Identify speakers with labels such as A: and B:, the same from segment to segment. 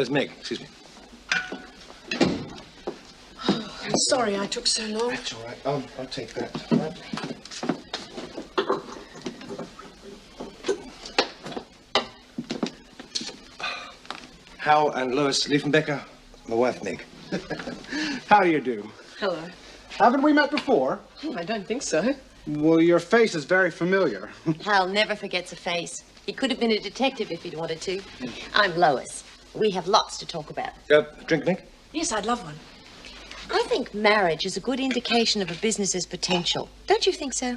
A: There's Meg. Excuse me.
B: Oh, I'm sorry I took so long.
A: That's all right. I'll take that. All right. Hal and Lois Liefenbecker, my wife, Meg.
C: How do you do?
B: Hello.
C: Haven't we met before?
B: Oh, I don't think so.
C: Well, your face is very familiar.
D: Hal never forgets a face. He could have been a detective if he'd wanted to. I'm Lois. We have lots to talk about.
A: Drink, Meg?
B: Yes, I'd love one.
D: I think marriage is a good indication of a business's potential. Don't you think so?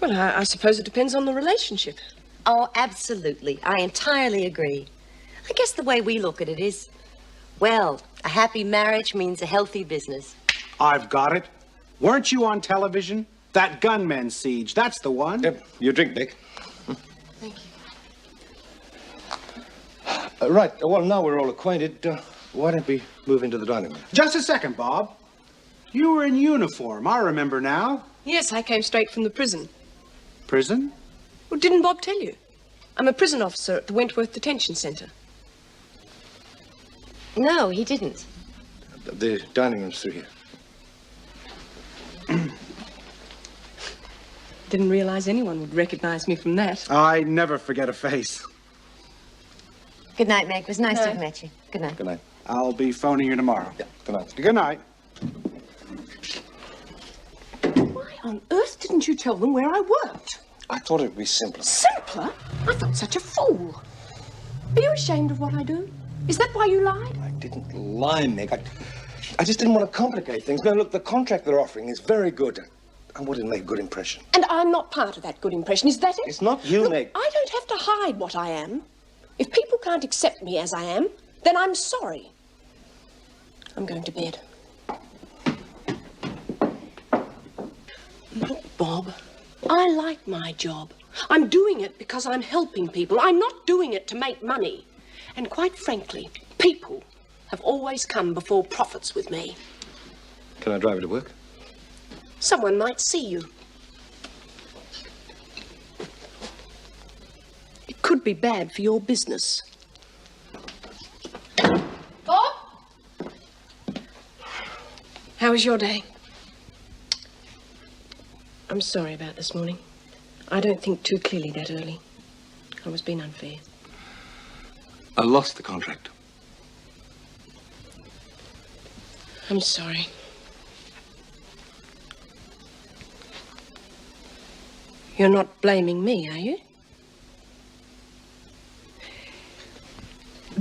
B: Well, I suppose it depends on the relationship.
D: Oh, absolutely. I entirely agree. I guess the way we look at it is, well, a happy marriage means a healthy business.
C: I've got it. Weren't you on television? That gunman siege, that's the one.
A: Yep. You drink, Meg.
B: Thank you.
A: Right. Well, now we're all acquainted. Why don't we move into the dining room?
C: Just a second, Bob. You were in uniform. I remember now.
B: Yes, I came straight from the prison.
C: Prison?
B: Well, didn't Bob tell you? I'm a prison officer at the Wentworth Detention Centre.
D: No, he didn't.
A: The dining room's through here.
B: Didn't realize anyone would recognize me from that.
C: I never forget a face.
D: Good night, Meg. It was nice to
B: Night.
D: have met you. Good night.
A: Good night.
C: I'll be phoning you tomorrow.
A: Yeah, good night.
C: Good night.
B: Why on earth didn't you tell them where I worked?
A: I thought it would be simpler.
B: Simpler? I felt such a fool. Are you ashamed of what I do? Is that why you lied?
A: I didn't lie, Meg. I just didn't want to complicate things. No, look, the contract they're offering is very good. I wanted to make a good impression.
B: And I'm not part of that good impression. Is that it?
A: It's not you,
B: Look,
A: Meg.
B: I don't have to hide what I am. If people can't accept me as I am, then I'm sorry. I'm going to bed. Look, Bob, I like my job. I'm doing it because I'm helping people. I'm not doing it to make money. And quite frankly, people have always come before profits with me.
A: Can I drive you to work?
B: Someone might see you. It could be bad for your business. Bob? How was your day? I'm sorry about this morning. I don't think too clearly that early. I was being unfair.
A: I lost the contract.
B: I'm sorry. You're not blaming me, are you?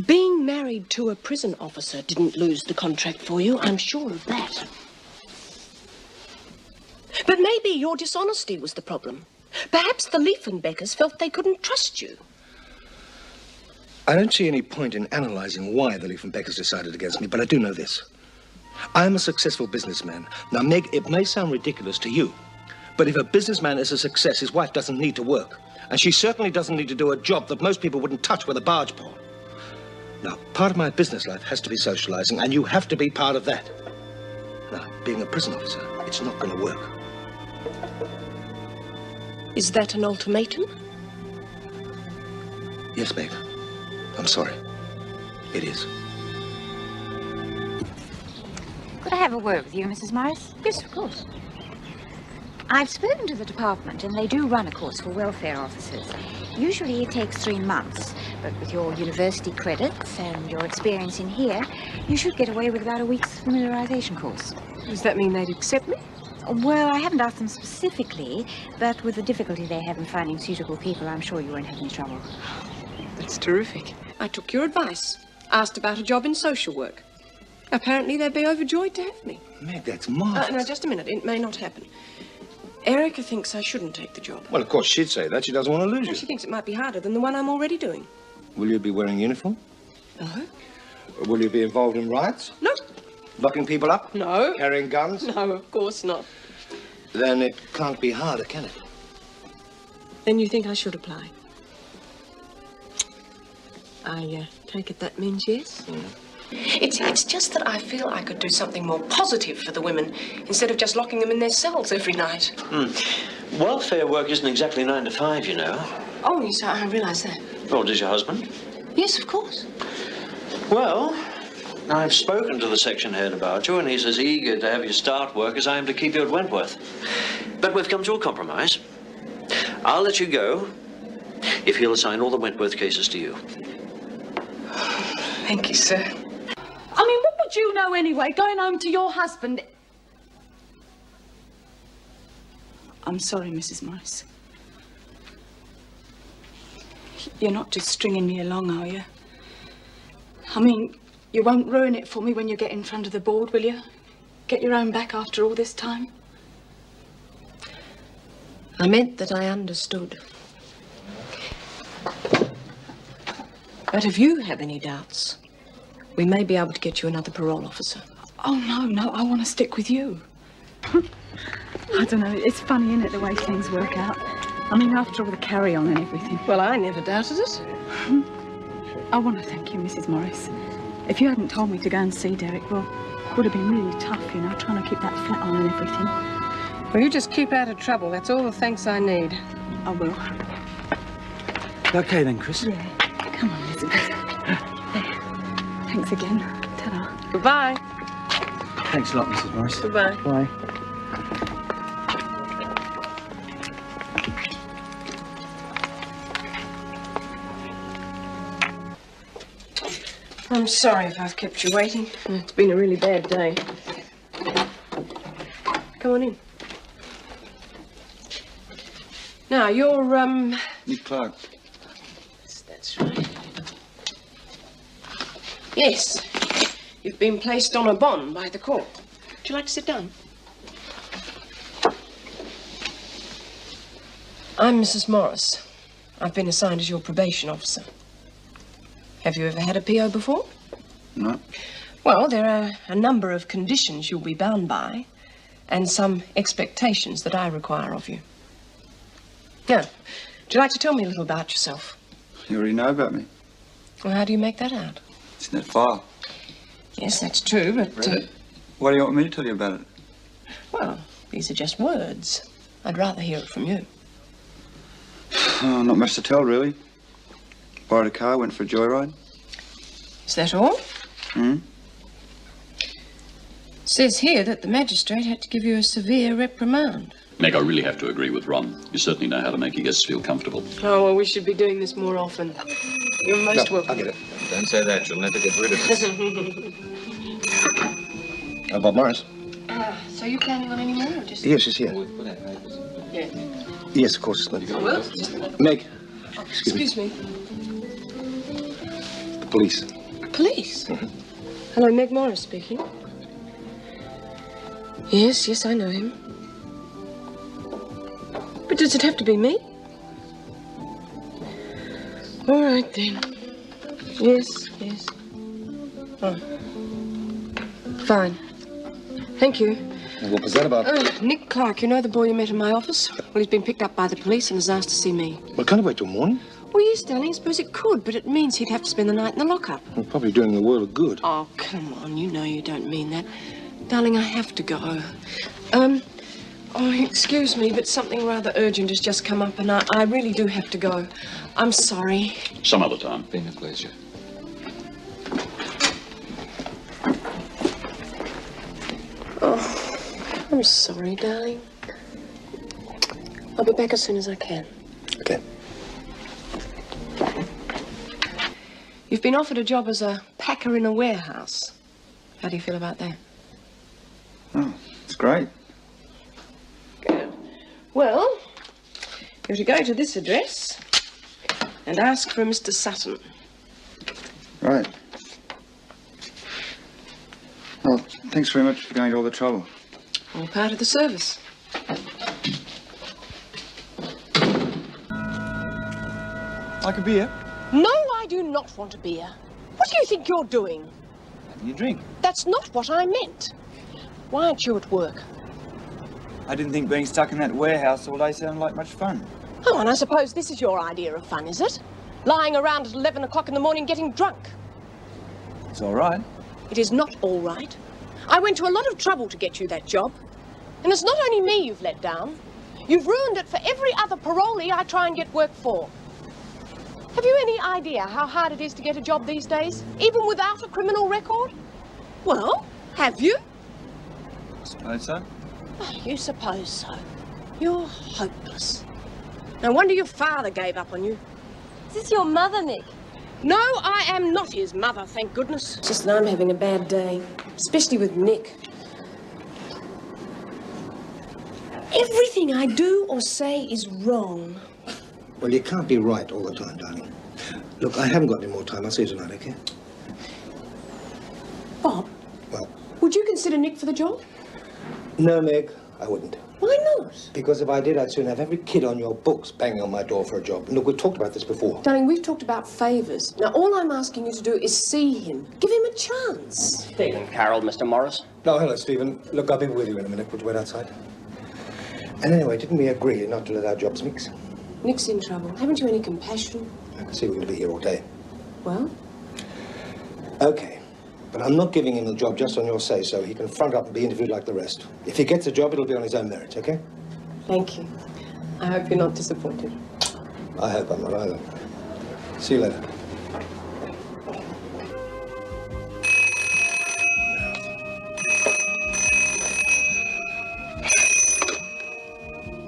B: Being married to a prison officer didn't lose the contract for you, I'm sure of that. But maybe your dishonesty was the problem. Perhaps the Liefenbeckers felt they couldn't trust you.
A: I don't see any point in analyzing why the Liefenbeckers decided against me, but I do know this. I'm a successful businessman. Now, Meg, it may sound ridiculous to you, but if a businessman is a success, his wife doesn't need to work. And she certainly doesn't need to do a job that most people wouldn't touch with a barge pole. Now, part of my business life has to be socializing, and you have to be part of that. Now, being a prison officer, it's not going to work.
B: Is that an ultimatum?
A: Yes, Meg. I'm sorry. It is.
E: Could I have a word with you, Mrs. Morris?
B: Yes, of course.
E: I've spoken to the department, and they do run a course for welfare officers. Usually it takes 3 months, but with your university credits and your experience in here, you should get away with about a week's familiarization course.
B: Does that mean they'd accept me?
E: Well, I haven't asked them specifically, but with the difficulty they have in finding suitable people, I'm sure you won't have any trouble.
B: That's terrific. I took your advice. Asked about a job in social work. Apparently they'd be overjoyed to have me.
A: Meg, that's marvelous.
B: Now, just a minute. It may not happen. Erica thinks I shouldn't take the job.
A: Well, of course, she'd say that. She doesn't want to lose
B: And
A: you.
B: she thinks it might be harder than the one I'm already doing.
A: Will you be wearing uniform?
B: No.
A: Will you be involved in riots?
B: No.
A: Locking people up?
B: No.
A: Carrying guns?
B: No, of course not.
A: Then it can't be harder, can it?
B: Then you think I should apply? I take it that means yes? It's just that I feel I could do something more positive for the women instead of just locking them in their cells every night.
F: Welfare work isn't exactly 9 to 5, you know.
B: Oh, yes, I realise that.
F: Nor does your husband.
B: Yes, of course.
F: Well, I've spoken to the section head about you, and he's as eager to have you start work as I am to keep you at Wentworth. But we've come to a compromise. I'll let you go if he'll assign all the Wentworth cases to you.
B: Thank you, sir.
G: I mean, what would you know anyway, going home to your husband? I'm sorry, Mrs. Morris. You're not just stringing me along, are you? I mean, you won't ruin it for me when you get in front of the board, will you? Get your own back after all this time?
B: I meant that I understood. But if you have any doubts, we may be able to get you another parole officer.
G: Oh, no, I want to stick with you. I don't know, it's funny, isn't it, the way things work out? I mean, after all the carry-on and everything.
B: Well, I never doubted it.
G: I want to thank you, Mrs. Morris. If you hadn't told me to go and see Derek, well, it would have been really tough, you know, trying to keep that flat on and everything.
B: Well, you just keep out of trouble. That's all the thanks I need.
G: I will.
H: Okay then, Chris.
G: Yeah. Come on, Elizabeth. There. Thanks again. Ta-da.
B: Goodbye.
H: Thanks a lot, Mrs. Morris.
B: Goodbye.
H: Bye.
B: I'm sorry if I've kept you waiting. It's been a really bad day. Come on in. Now, you're,
H: Nick Clark.
B: That's right. Yes. You've been placed on a bond by the court. Would you like to sit down? I'm Mrs. Morris. I've been assigned as your probation officer. Have you ever had a PO before?
H: No.
B: Well, there are a number of conditions you'll be bound by, and some expectations that I require of you. Now, would you like to tell me a little about yourself?
H: You already know about me.
B: Well, how do you make that out?
H: It's in that file.
B: Yes, that's true, but...
H: Read it. Why do you want me to tell you about it?
B: Well, these are just words. I'd rather hear it from you.
H: Oh, not much to tell, really. Borrowed a car, went for a joyride.
B: Is that all?
H: Hmm?
B: Says here that the magistrate had to give you a severe reprimand.
I: Meg, I really have to agree with Ron. You certainly know how to make your guests feel comfortable.
B: Oh, well, we should be doing this more often. You're most welcome.
A: I'll get it.
H: Don't say that. You'll never get rid of it.
A: Bob Morris?
B: So you planning on any more, or just...
A: Yes, she's here.
B: Yeah.
A: Yes, of course, it's not.
B: Well, just...
A: Meg.
B: Excuse me.
A: The police.
B: Police? Hello, Meg Morris speaking. Yes, I know him. But does it have to be me? All right, then. Yes. Oh. Fine. Thank you.
A: What was that about?
B: Nick Clark, you know the boy you met in my office? Well, he's been picked up by the police and has asked to see me.
A: Well, can't I wait till morning?
B: Well, yes, darling, I suppose it could, but it means he'd have to spend the night in the lockup.
A: Well, probably doing the world of good.
B: Oh, come on, you know you don't mean that. Darling, I have to go. Oh, excuse me, but something rather urgent has just come up, and I really do have to go. I'm sorry.
I: Some other time.
H: Been a pleasure.
B: Oh, I'm sorry, darling. I'll be back as soon as I can.
A: Okay.
B: You've been offered a job as a packer in a warehouse. How do you feel about that?
H: Oh, it's great.
B: Good. Well, you're to go to this address and ask for a Mr. Sutton.
H: Right. Well, thanks very much for going to all the trouble.
B: All part of the service.
H: Like a beer?
B: No, I do not want a beer. What do you think you're doing?
H: Having a drink.
B: That's not what I meant. Why aren't you at work?
H: I didn't think being stuck in that warehouse all day sounded like much fun.
B: Oh, and I suppose this is your idea of fun, is it? Lying around at 11 o'clock in the morning getting drunk.
H: It's all right.
B: It is not all right. I went to a lot of trouble to get you that job. And it's not only me you've let down. You've ruined it for every other parolee I try and get work for. Have you any idea how hard it is to get a job these days, even without a criminal record? Well, have you?
H: I suppose so.
B: Oh, you suppose so. You're hopeless. No wonder your father gave up on you.
D: Is this your mother, Nick?
B: No, I am not his mother, thank goodness. Just that I'm having a bad day, especially with Nick. Everything I do or say is wrong.
A: Well, you can't be right all the time, darling. Look, I haven't got any more time. I'll see you tonight, okay?
B: Bob,
A: Well,
B: would you consider Nick for the job?
A: no, Meg, I wouldn't.
B: Why not?
A: Because if I did, I'd soon have every kid on your books banging on my door for a job. And look, we've talked about this before.
B: Darling, we've talked about favours. Now, all I'm asking you to do is see him. Give him a chance.
J: Stephen Carroll, Mr. Morris.
A: No, hello, Stephen. Look, I'll be with you in a minute. Would you wait outside? And anyway, didn't we agree not to let our jobs mix?
B: Nick's in trouble. Haven't you any compassion?
A: I can see we're going to be here all day.
B: Well,
A: Okay. But I'm not giving him the job just on your say-so. He can front up and be interviewed like the rest. If he gets a job, it'll be on his own merits, okay?
B: thank you. I hope you're not disappointed.
A: I hope I'm not either. See you later.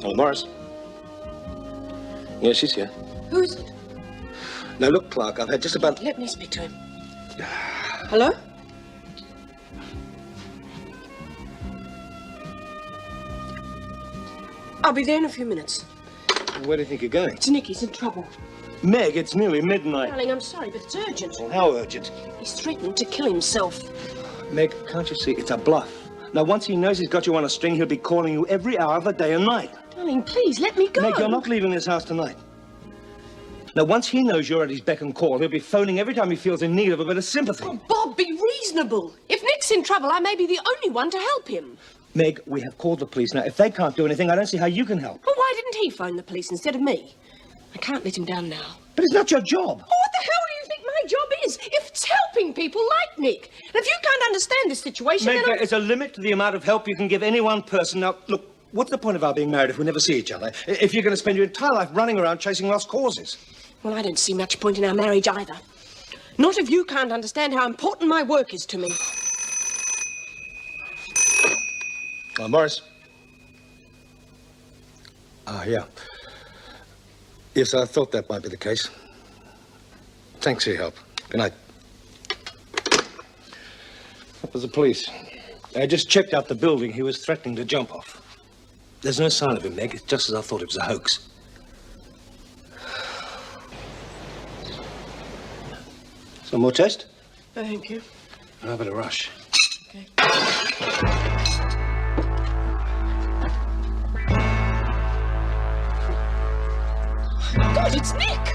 A: Hello, Morris. Yeah, she's here.
B: Who is it?
A: Now, look, Clark, I've had just about...
B: Let me speak to him. Hello? I'll be there in a few minutes.
A: Where do you think you're going?
B: It's Nick. He's in trouble.
A: Meg, it's nearly midnight.
B: Darling, I'm sorry, but it's urgent.
A: Well, how urgent?
B: He's threatened to kill himself.
A: Meg, can't you see? It's a bluff. Now, once he knows he's got you on a string, he'll be calling you every hour of the day and night.
B: Darling, please, let me go.
A: Meg, you're not leaving this house tonight. Now, once he knows you're at his beck and call, he'll be phoning every time he feels in need of a bit of sympathy.
B: Oh, Bob, be reasonable. If Nick's in trouble, I may be the only one to help him.
A: Meg, we have called the police. Now, if they can't do anything, I don't see how you can help.
B: Well, why didn't he phone the police instead of me? I can't let him down now.
A: But it's not your job.
B: Oh, what the hell do you think my job is? If it's helping people like Nick. And if you can't understand this situation,
A: Meg,
B: then
A: there is a limit to the amount of help you can give any one person. Now, look, what's the point of our being married if we never see each other? If you're going to spend your entire life running around chasing lost causes?
B: Well, I don't see much point in our marriage either. Not if you can't understand how important my work is to me.
A: Morris. Yeah. Yes, I thought that might be the case. Thanks for your help. Good night. That was the police. I just checked out the building he was threatening to jump off. There's no sign of him, Meg. It's just as I thought it was a hoax. Some more toast?
B: Thank you.
A: I better rush.
B: Okay. God, it's Nick!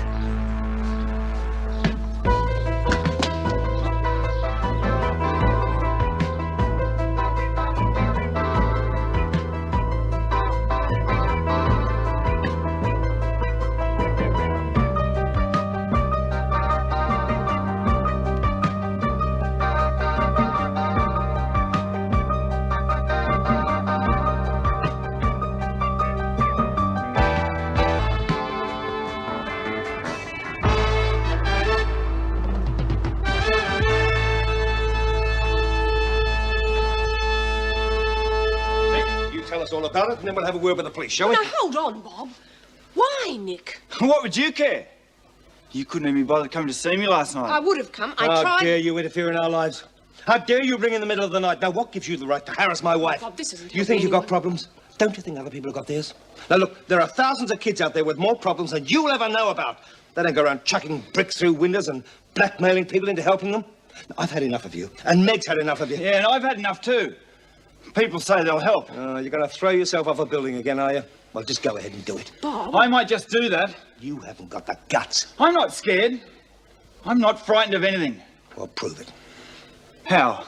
A: Tell us all about it, and then we'll have a word with the police, shall we?
B: Now, hold on, Bob. Why, Nick?
H: What would you care? You couldn't even be bothered coming to see me last night.
B: I would have come. I
A: How
B: tried...
A: dare you interfere in our lives? How dare you ring in the middle of the night? Now, what gives you the right to harass my wife?
B: Bob, this isn't
A: You think you've
B: helping
A: got problems? Don't you think other people have got theirs? Now, look, there are thousands of kids out there with more problems than you'll ever know about. They don't go around chucking bricks through windows and blackmailing people into helping them. Now, I've had enough of you, and Meg's had enough of you.
H: Yeah, and I've had enough too. People say they'll help.
A: You're going to throw yourself off a building again, are you? Well, just go ahead and do it.
B: Bob?
H: I might just do that.
A: You haven't got the guts.
H: I'm not scared. I'm not frightened of anything.
A: Well, prove it.
H: How?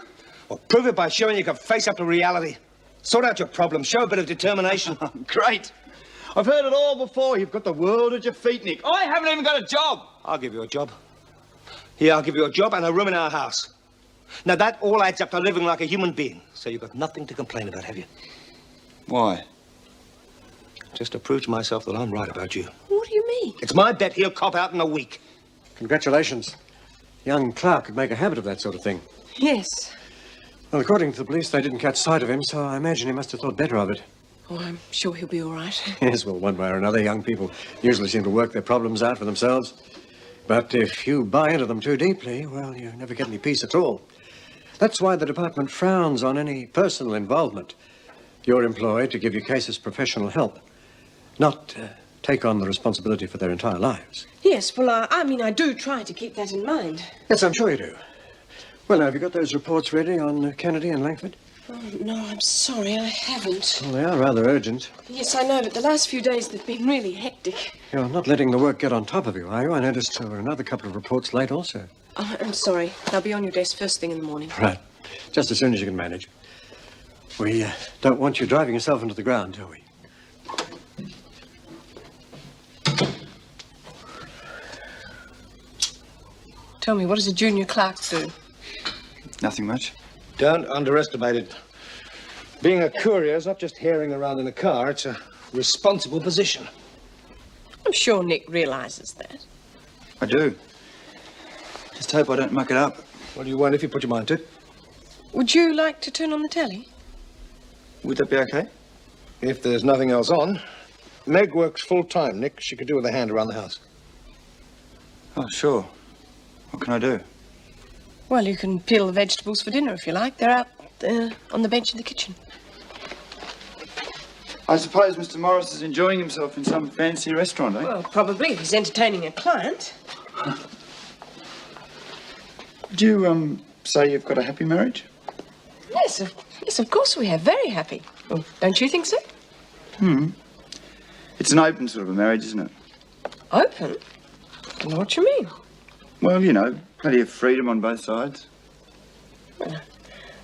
A: Well, prove it by showing you can face up to reality. Sort out your problems. Show a bit of determination.
H: Great. I've heard it all before. You've got the world at your feet, Nick. I haven't even got a job.
A: I'll give you a job. Here, I'll give you a job and a room in our house. Now, that all adds up to living like a human being. So you've got nothing to complain about, have you?
H: Why?
A: Just to prove to myself that I'm right about you.
B: What do you mean?
A: It's my bet he'll cop out in a week.
J: Congratulations. Young Clark could make a habit of that sort of thing.
B: Yes.
J: Well, according to the police, they didn't catch sight of him, so I imagine he must have thought better of it.
B: Oh, I'm sure he'll be all right.
J: Yes, well, one way or another, young people usually seem to work their problems out for themselves. But if you buy into them too deeply, well, you never get any peace at all. That's why the department frowns on any personal involvement. You're employed to give your cases professional help, not take on the responsibility for their entire lives.
B: Yes, well, I do try to keep that in mind.
J: Yes, I'm sure you do. Well, now, have you got those reports ready on Kennedy and Langford?
B: Oh, no, I'm sorry, I haven't.
J: Well, they are rather urgent.
B: Yes, I know, but the last few days they've been really hectic.
J: You're not letting the work get on top of you, are you? I noticed there were another couple of reports late also.
B: Oh, I'm sorry. They'll be on your desk first thing in the morning.
J: Right. Just as soon as you can manage. We don't want you driving yourself into the ground, do we?
B: Tell me, what does a junior clerk do?
H: Nothing much.
A: Don't underestimate it. Being a courier is not just herring around in a car, it's a responsible position.
B: I'm sure Nick realises that.
H: I do. Just hope I don't muck it up.
A: Well, you won't if you put your mind to it.
B: Would you like to turn on the telly?
H: Would that be okay?
A: If there's nothing else on. Meg works full-time, Nick. She could do with a hand around the house.
H: Oh, sure. What can I do?
B: Well, you can peel the vegetables for dinner if you like. They're out on the bench in the kitchen.
H: I suppose Mr. Morris is enjoying himself in some fancy restaurant, eh?
B: Well, probably if he's entertaining a client.
H: Would you, say you've got a happy marriage?
B: Yes, of course we have. Very happy. Well, don't you think so?
H: It's an open sort of a marriage, isn't it?
B: Open? I don't know what you mean.
H: Well, you know, plenty of freedom on both sides.
B: Well,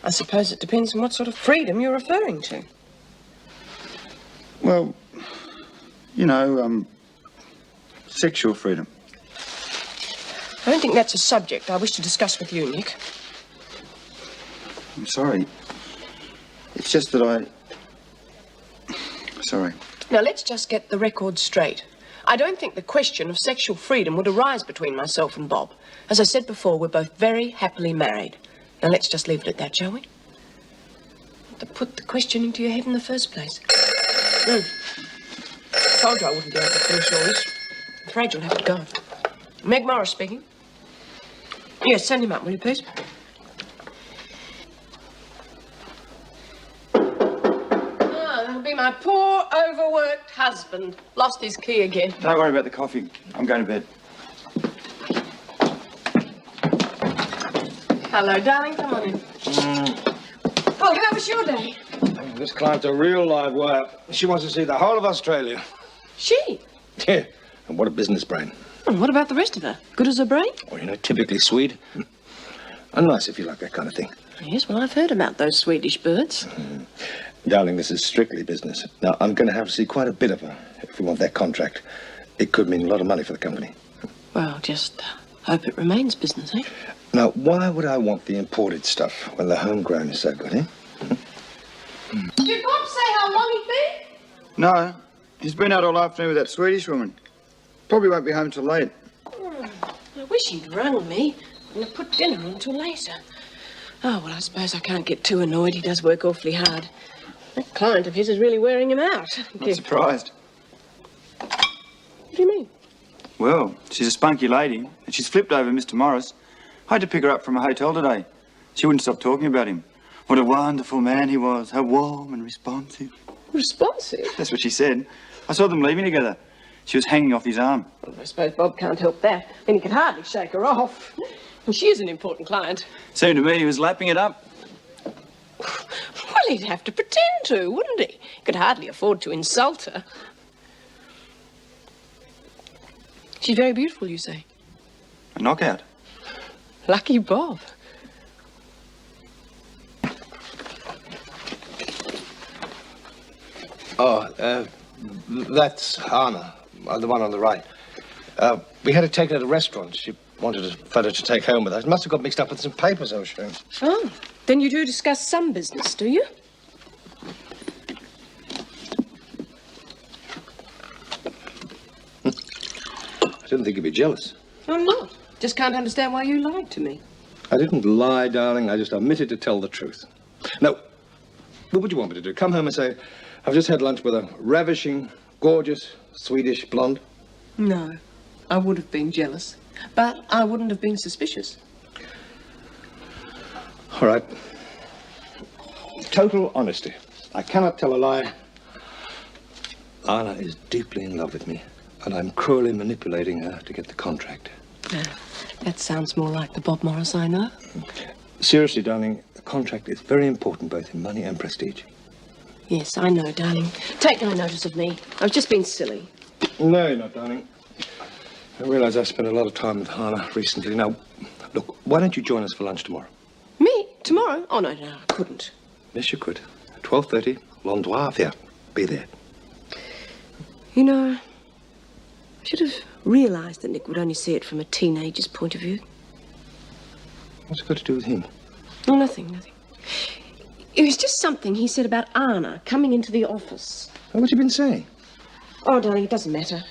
B: I suppose it depends on what sort of freedom you're referring to.
H: Well, you know, sexual freedom.
B: I don't think that's a subject I wish to discuss with you, Nick.
H: I'm sorry. It's just that Sorry.
B: Now, let's just get the record straight. I don't think the question of sexual freedom would arise between myself and Bob. As I said before, we're both very happily married. Now, let's just leave it at that, shall we? To put the question into your head in the first place. Told you I wouldn't be able to finish all this. I'm afraid you'll have to go. Meg Morris speaking. Yes, send him up, will you, please? That'll be my poor, overworked husband. Lost his key again.
H: Don't worry about the coffee. I'm going to bed.
B: Hello, darling. Come on in. Oh, how was your day?
A: This client's a real live wire. She wants to see the whole of Australia.
B: She?
A: Yeah, and what a business brain.
B: And what about the rest of her? Good as her brain?
A: Well, you know, typically Swede. And nice if you like that kind of thing.
B: Yes, well, I've heard about those Swedish birds.
A: Darling, this is strictly business. Now, I'm going to have to see quite a bit of her if we want that contract. It could mean a lot of money for the company.
B: Well, just hope it remains business, eh?
A: Now, why would I want the imported stuff when the homegrown is so good, eh?
B: Did Bob say how long he'd be?
H: No. He's been out all afternoon with that Swedish woman. Probably won't be home till late.
B: I wish he'd rung me and have put dinner on till later. Oh, well, I suppose I can't get too annoyed. He does work awfully hard. That client of his is really wearing him out.
H: Not surprised.
B: What do you mean?
H: Well, she's a spunky lady, and she's flipped over Mr. Morris. I had to pick her up from a hotel today. She wouldn't stop talking about him. What a wonderful man he was. How warm and responsive.
B: Responsive?
H: That's what she said. I saw them leaving together. She was hanging off his arm.
B: Well, I suppose Bob can't help that. And he could hardly shake her off. And she is an important client.
H: Seemed to me he was lapping it up.
B: Well, he'd have to pretend to, wouldn't he? Could hardly afford to insult her. She's very beautiful, you say?
H: A knockout.
B: Lucky Bob.
A: Oh, that's Anna, the one on the right. We had to take her to the restaurant. She wanted a fellow to take home with us. Must have got mixed up with some papers I was showing.
B: Oh, then you do discuss some business, do you?
A: I didn't think you'd be jealous.
B: I'm not. Just can't understand why you lied to me.
A: I didn't lie, darling. I just omitted to tell the truth. Now, what would you want me to do? Come home and say, I've just had lunch with a ravishing, gorgeous, Swedish blonde?
B: No, I would have been jealous, but I wouldn't have been suspicious.
A: All right. Total honesty. I cannot tell a lie. Anna is deeply in love with me, and I'm cruelly manipulating her to get the contract.
B: That sounds more like the Bob Morris I know.
A: Seriously, darling, the contract is very important, both in money and prestige.
B: Yes, I know, darling. Take no notice of me. I've just been silly.
A: No, you're not, darling. I realise I've spent a lot of time with Hannah recently. Now, look, why don't you join us for lunch tomorrow?
B: Me? Tomorrow? Oh, no, I couldn't.
A: Yes, you could. 12:30, L'Endroit Fair. Be there.
B: You know, I should have realised that Nick would only see it from a teenager's point of view.
A: What's it got to do with him?
B: Oh, nothing. It was just something he said about Anna coming into the office.
A: Oh, what's he been saying?
B: Oh, darling, it doesn't matter.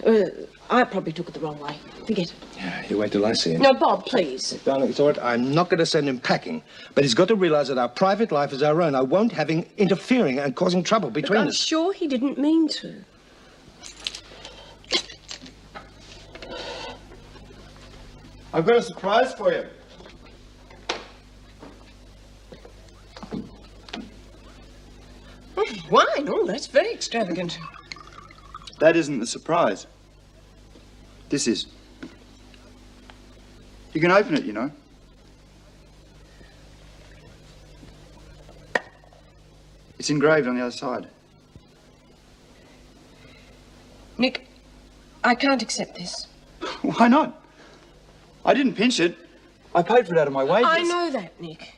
B: I probably took it the wrong way. Forget it.
A: Yeah, you wait till I see him.
B: No, Bob, please.
A: Darling, it's all right. I'm not going to send him packing. But he's got to realise that our private life is our own. I won't have him interfering and causing trouble between
B: I'm
A: us.
B: sure he didn't mean to.
H: I've got a surprise for you.
B: Wine? Oh, that's very extravagant.
H: That isn't the surprise. This is. You can open it, you know. It's engraved on the other side.
B: Nick, I can't accept this.
H: Why not? I didn't pinch it. I paid for it out of my wages.
B: I know that, Nick.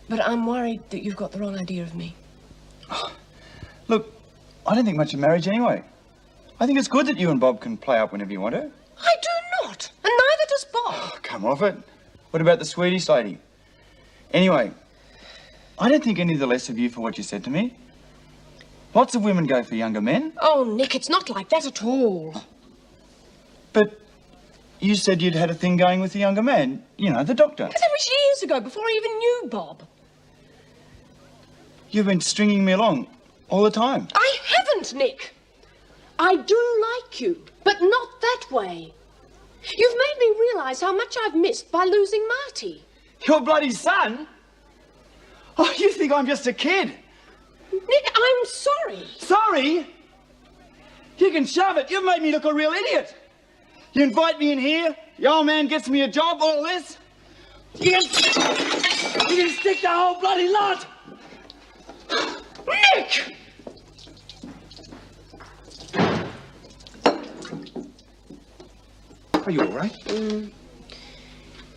B: But I'm worried that you've got the wrong idea of me.
H: Look, I don't think much of marriage anyway. I think it's good that you and Bob can play up whenever you want to.
B: I do not, and neither does Bob.
H: Oh, come off it. What about the Swedish lady? Anyway, I don't think any the less of you for what you said to me. Lots of women go for younger men.
B: Oh, Nick, it's not like that at all.
H: But you said you'd had a thing going with the younger man. You know, the doctor.
B: But that was years ago, before I even knew Bob.
H: You've been stringing me along all the time.
B: I haven't, Nick. I do like you, but not that way. You've made me realise how much I've missed by losing Marty.
H: Your bloody son? Oh, you think I'm just a kid?
B: Nick, I'm sorry.
H: Sorry? You can shove it. You've made me look a real idiot. You invite me in here, the old man gets me a job, all this. You can stick the whole bloody lot.
B: Nick!
A: Are you all right?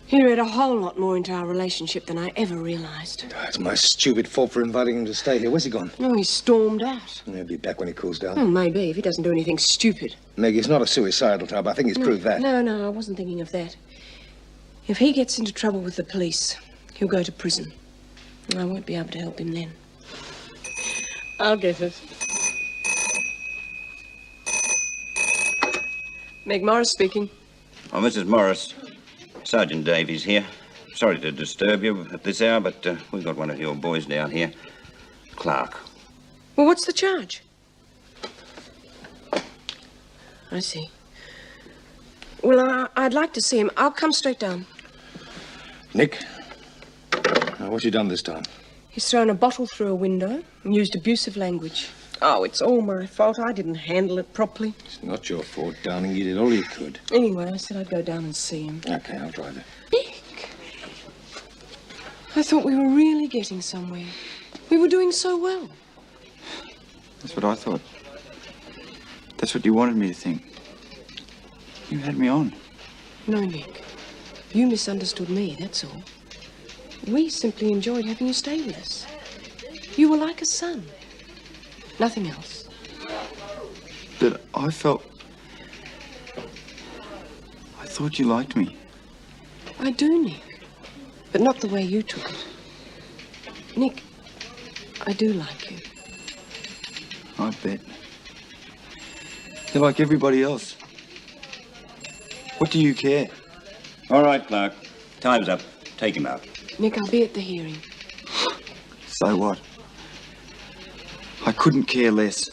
B: He read a whole lot more into our relationship than I ever realised.
A: Oh, it's my stupid fault for inviting him to stay here. Where's he gone?
B: No, he stormed out.
A: He'll be back when he cools down.
B: Oh, maybe, if he doesn't do anything stupid.
A: Meg, he's not a suicidal type. I think he's proved that.
B: No, I wasn't thinking of that. If he gets into trouble with the police, he'll go to prison. And I won't be able to help him then. I'll get it. Meg Morris speaking.
K: Oh, Mrs. Morris, Sergeant Davies here. Sorry to disturb you at this hour, but we've got one of your boys down here. Clark.
B: Well, what's the charge? I see. Well, I'd like to see him. I'll come straight down.
A: Nick, now what's he done this time?
B: He's thrown a bottle through a window and used abusive language. Oh, it's all my fault. I didn't handle it properly.
A: It's not your fault, darling. You did all you could.
B: Anyway, I said I'd go down and see him.
A: Okay, I'll drive it.
B: Nick! I thought we were really getting somewhere. We were doing so well.
H: That's what I thought. That's what you wanted me to think. You had me on.
B: No, Nick. You misunderstood me, that's all. We simply enjoyed having you stay with us. You were like a son. Nothing else.
H: But I thought you liked me.
B: I do, Nick. But not the way you took it. Nick, I do like you.
H: I bet. You're like everybody else. What do you care?
K: All right, Clark. Time's up. Take him out.
B: Nick, I'll be at the hearing.
H: So what? I couldn't care less.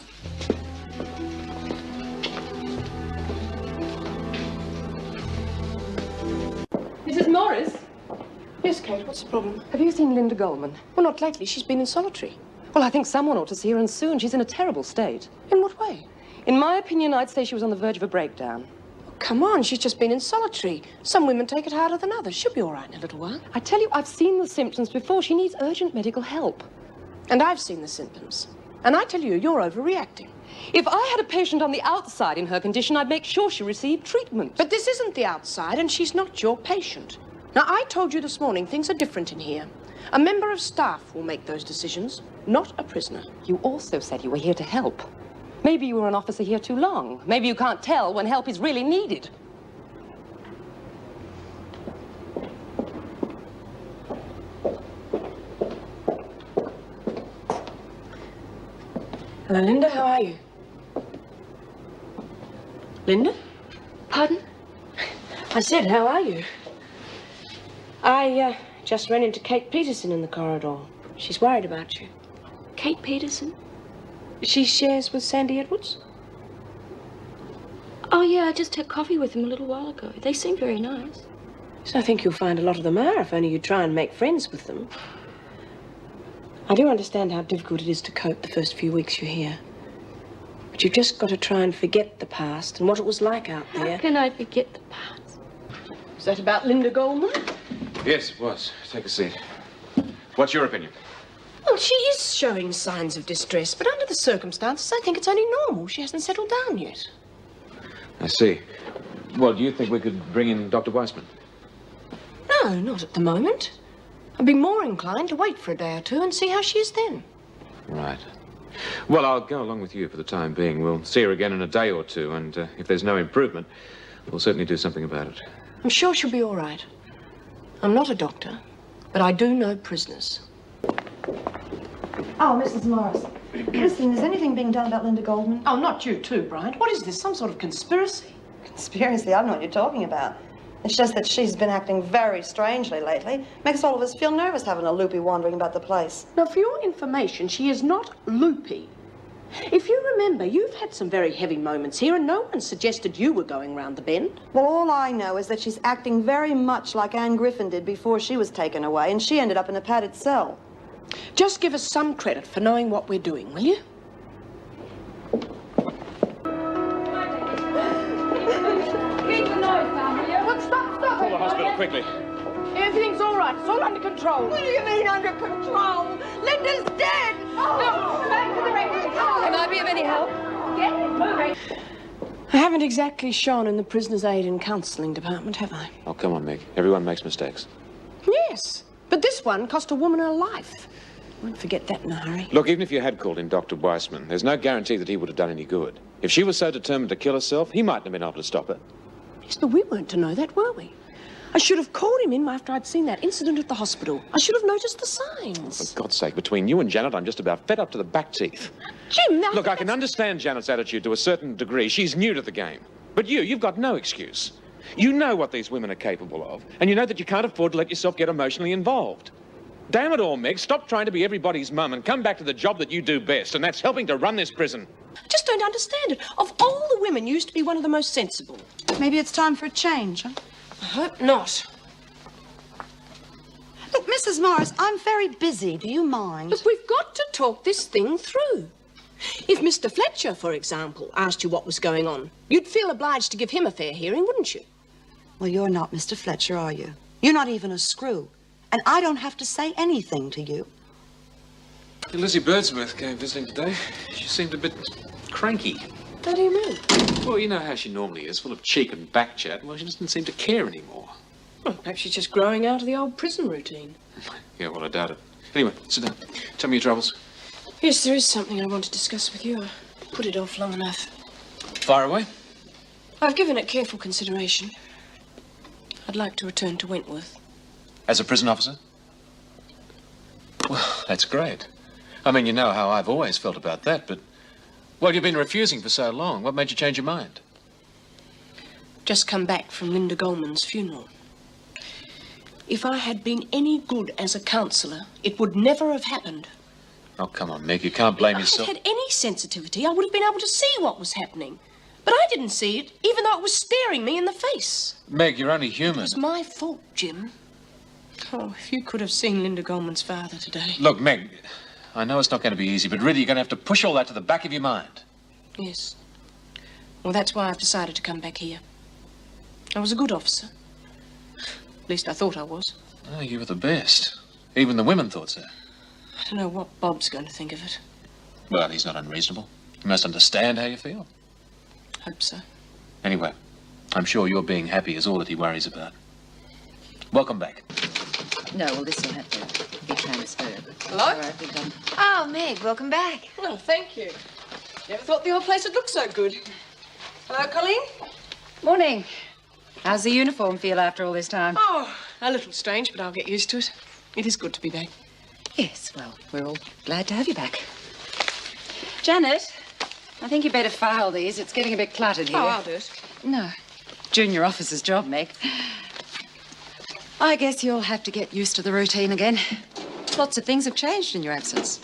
B: Mrs. Morris? Yes, Kate, what's the problem?
L: Have you seen Linda Goldman?
B: Well, not lately. She's been in solitary.
L: Well, I think someone ought to see her, and soon. She's in a terrible state.
B: In what way?
L: In my opinion, I'd say she was on the verge of a breakdown.
B: Oh, come on, she's just been in solitary. Some women take it harder than others. She'll be all right in a little while.
L: I tell you, I've seen the symptoms before. She needs urgent medical help.
B: And I've seen the symptoms. And I tell you, you're overreacting.
L: If I had a patient on the outside in her condition, I'd make sure she received treatment.
B: But this isn't the outside, and she's not your patient. Now, I told you this morning things are different in here. A member of staff will make those decisions, not a prisoner.
L: You also said you were here to help. Maybe you were an officer here too long. Maybe you can't tell when help is really needed.
B: Hello, Linda. How are you? Linda?
E: Pardon?
B: I said, how are you? I just ran into Kate Peterson in the corridor. She's worried about you.
E: Kate Peterson?
B: She shares with Sandy Edwards?
E: Oh, yeah, I just had coffee with them a little while ago. They seem very nice.
B: So I think you'll find a lot of them are, if only you try and make friends with them. I do understand how difficult it is to cope the first few weeks you're here. But you've just got to try and forget the past and what it was like out there.
E: How can I forget the past?
B: Is that about Linda Goldman?
M: Yes, it was. Take a seat. What's your opinion?
B: Well, she is showing signs of distress, but under the circumstances, I think it's only normal. She hasn't settled down yet.
M: I see. Well, do you think we could bring in Dr. Weissman?
B: No, not at the moment. I'd be more inclined to wait for a day or two and see how she is then.
M: Right. Well, I'll go along with you for the time being. We'll see her again in a day or two, and if there's no improvement, we'll certainly do something about it.
B: I'm sure she'll be all right. I'm not a doctor, but I do know prisoners.
N: Oh, Mrs. Morris. Listen, is anything being done about Linda Goldman?
B: Oh, not you too, Bryant. What is this, some sort of conspiracy?
N: Conspiracy? I don't know what you're talking about. It's just that she's been acting very strangely lately. Makes all of us feel nervous having a loopy wandering about the place.
B: Now, for your information, she is not loopy. If you remember, you've had some very heavy moments here, and no one suggested you were going round the bend.
N: Well, all I know is that she's acting very much like Anne Griffin did before she was taken away, and she ended up in a padded cell.
B: Just give us some credit for knowing what we're doing, will you?
O: Keep the noise down, will you?
B: What? Stop
M: Call the
B: it!
M: hospital quickly.
B: Everything's all right. It's all under control.
O: What do you mean under control? Linda's dead! Oh, back to the radio.
L: Can I be of any help?
O: Get it moving.
B: I haven't exactly shone in the prisoner's aid and counselling department, have I?
M: Oh, come on, Meg. Everyone makes mistakes.
B: Yes, but this one cost a woman her life. Won't forget that in a hurry.
M: Look, even if you had called in Dr. Weissman, there's no guarantee that he would have done any good. If she was so determined to kill herself, he mightn't have been able to stop her.
B: Yes, but we weren't to know that, were we? I should have called him in after I'd seen that incident at the hospital. I should have noticed the signs.
M: For God's sake, between you and Janet, I'm just about fed up to the back teeth.
B: Jim, now...
M: Look, I can understand Janet's attitude to a certain degree. She's new to the game. But you've got no excuse. You know what these women are capable of, and you know that you can't afford to let yourself get emotionally involved. Damn it all, Meg, stop trying to be everybody's mum and come back to the job that you do best, and that's helping to run this prison.
B: I just don't understand it. Of all the women, you used to be one of the most sensible.
N: Maybe it's time for a change, huh?
B: I hope not.
N: Look, Mrs. Morris, I'm very busy. Do you mind?
B: Look, we've got to talk this thing through. If Mr. Fletcher, for example, asked you what was going on, you'd feel obliged to give him a fair hearing, wouldn't you?
N: Well, you're not Mr. Fletcher, are you? You're not even a screw. And I don't have to say anything to you.
M: Lizzie Birdsworth came visiting today. She seemed a bit cranky.
B: What do you mean?
M: Well, you know how she normally is, full of cheek and back chat. Well, she doesn't seem to care anymore.
B: Well, perhaps she's just growing out of the old prison routine.
M: Yeah, well, I doubt it. Anyway, sit down. Tell me your troubles.
B: Yes, there is something I want to discuss with you. I put it off long enough.
M: Fire away.
B: I've given it careful consideration. I'd like to return to Wentworth.
M: As a prison officer? Well, that's great. I mean, you know how I've always felt about that, but... Well, you've been refusing for so long. What made you change your mind?
B: Just come back from Linda Goldman's funeral. If I had been any good as a counsellor, it would never have happened.
M: Oh, come on, Meg. You can't blame
B: If I
M: yourself.
B: had any sensitivity, I would have been able to see what was happening. But I didn't see it, even though it was staring me in the face.
M: Meg, you're only
B: It
M: human.
B: was my fault, Jim. Oh, if you could have seen Linda Goldman's father today.
M: Look, Meg, I know it's not going to be easy, but really you're going to have to push all that to the back of your mind.
B: Yes. Well, that's why I've decided to come back here. I was a good officer. At least I thought I was.
M: Oh, you were the best. Even the women thought so.
B: I don't know what Bob's going to think of it.
M: Well, he's not unreasonable. He must understand how you feel.
B: Hope so.
M: Anyway, I'm sure your being happy is all that he worries about. Welcome back.
P: No, well, this will have to be transferred.
B: Hello?
P: All right, we've done.
E: Oh, Meg, welcome back.
B: Well, thank you. Never thought the old place would look so good. Hello, Colleen?
P: Morning. How's the uniform feel after all this time?
B: Oh, a little strange, but I'll get used to it. It is good to be back.
P: Yes, well, we're all glad to have you back. Janet, I think you better file these. It's getting a bit cluttered here.
B: Oh, I'll do it.
P: No, junior officer's job, Meg. I guess you'll have to get used to the routine again. Lots of things have changed in your absence.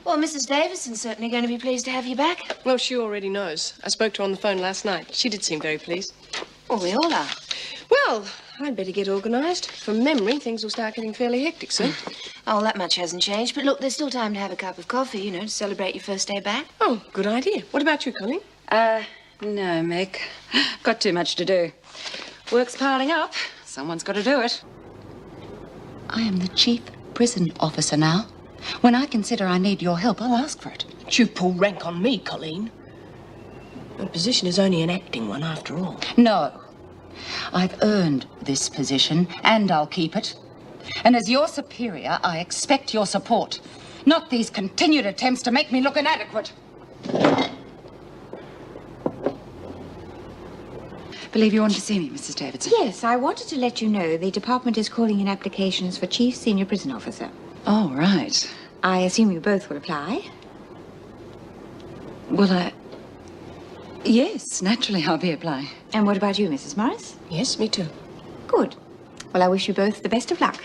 E: Well, Mrs. Davidson's certainly going to be pleased to have you back.
B: Well, she already knows. I spoke to her on the phone last night. She did seem very pleased.
E: Well, we all are.
B: Well, I'd better get organised. From memory, things will start getting fairly hectic soon.
E: Oh, that much hasn't changed. But look, there's still time to have a cup of coffee, you know, to celebrate your first day back.
B: Oh, good idea. What about you, Colleen?
P: No, Meg. Got too much to do. Work's piling up. Someone's got to do it. I am the chief prison officer now. When I consider I need your help, I'll ask for it.
B: You pull rank on me, Colleen. The position is only an acting one, after all.
P: No. I've earned this position, and I'll keep it. And as your superior, I expect your support, not these continued attempts to make me look inadequate. Believe you wanted to see me, Mrs. Davidson.
E: Yes, I wanted to let you know the department is calling in applications for Chief Senior Prison Officer.
P: Oh, right.
E: I assume you both will apply.
P: Well, yes, naturally I'll be applying.
E: And what about you, Mrs. Morris?
B: Yes, me too.
E: Good. Well, I wish you both the best of luck.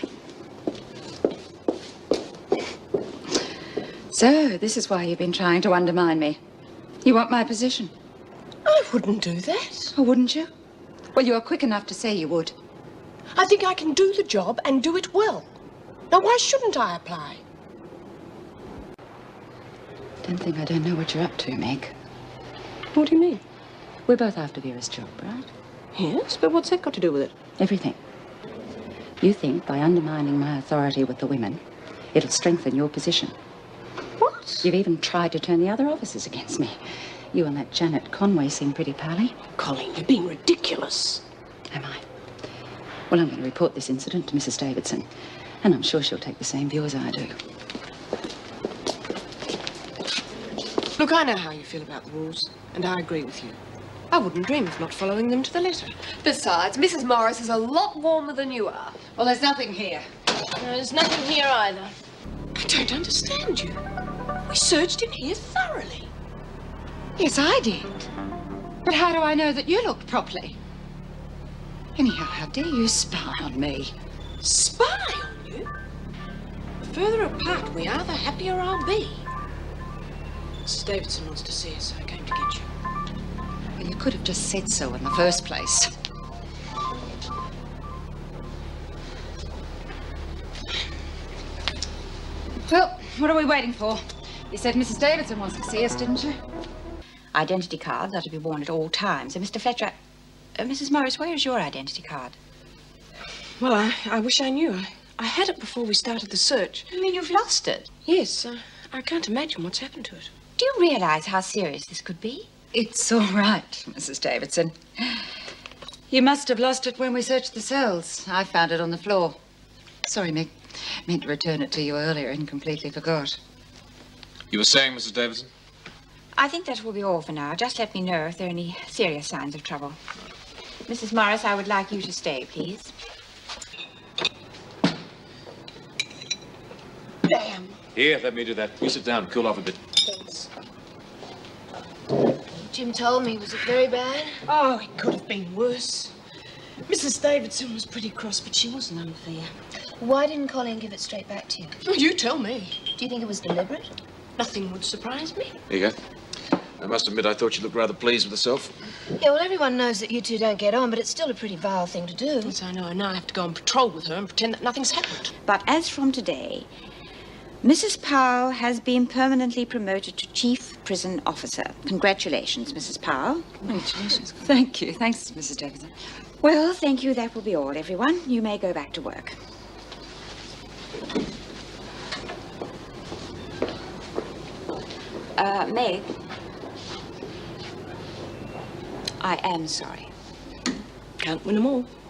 P: So, this is why you've been trying to undermine me. You want my position?
B: I wouldn't do that.
P: Oh, wouldn't you? Well, you're quick enough to say you would.
B: I think I can do the job and do it well. Now, why shouldn't I apply?
P: Don't think I don't know what you're up to, Meg.
B: What do you mean?
P: We're both after Vera's job, right?
B: Yes, but what's that got to do with it?
P: Everything. You think by undermining my authority with the women, it'll strengthen your position.
B: What?
P: You've even tried to turn the other officers against me. You and that Janet Conway seem pretty pally.
B: Colleen, you're being ridiculous.
P: Am I? Well, I'm going to report this incident to Mrs. Davidson, and I'm sure she'll take the same view as I do.
B: Look, I know how you feel about the rules, and I agree with you. I wouldn't dream of not following them to the letter.
O: Besides, Mrs. Morris is a lot warmer than you are.
P: Well, there's nothing here.
B: There's nothing here either. I don't understand you. We searched in here thoroughly.
P: Yes, I did. But how do I know that you looked properly? Anyhow, how dare you spy on me?
B: Spy on you? The further apart we are, the happier I'll be. Mrs. Davidson wants to see us, so I came to get you.
P: Well, you could have just said so in the first place. Well, what are we waiting for? You said Mrs. Davidson wants to see us, didn't you?
E: Identity cards are to be worn at all times. And Mr. Fletcher, Mrs. Morris, where is your identity card?
B: Well, I wish I knew. I had it before we started the search.
E: You mean you've lost it?
B: Yes, I can't imagine what's happened to it.
E: Do you realize how serious this could be?
P: It's all right, Mrs. Davidson. You must have lost it when we searched the cells. I found it on the floor. Sorry, Meg. Meant to return it to you earlier and completely forgot.
M: You were saying, Mrs. Davidson?
E: I think that will be all for now. Just let me know if there are any serious signs of trouble. Mrs. Morris, I would like you to stay, please.
B: Damn.
M: Here, let me do that. You sit down, cool off a bit.
B: Thanks.
Q: Jim told me. Was it very bad?
B: Oh, it could have been worse. Mrs. Davidson was pretty cross, but she wasn't unfair.
Q: Why didn't Colleen give it straight back to you?
B: Well, you tell me.
Q: Do you think it was deliberate?
B: Nothing would surprise me.
M: Here you go. I must admit, I thought you looked rather pleased with herself.
Q: Yeah, well, everyone knows that you two don't get on, but it's still a pretty vile thing to do.
B: Yes, I know. And now I have to go on patrol with her and pretend that nothing's happened.
E: But as from today, Mrs. Powell has been permanently promoted to Chief Prison Officer. Congratulations, Mrs. Powell.
P: Congratulations. Thank you. Thanks, Mrs. Davidson.
E: Well, thank you. That will be all, everyone. You may go back to work. Meg, I am sorry.
B: Can't win them all.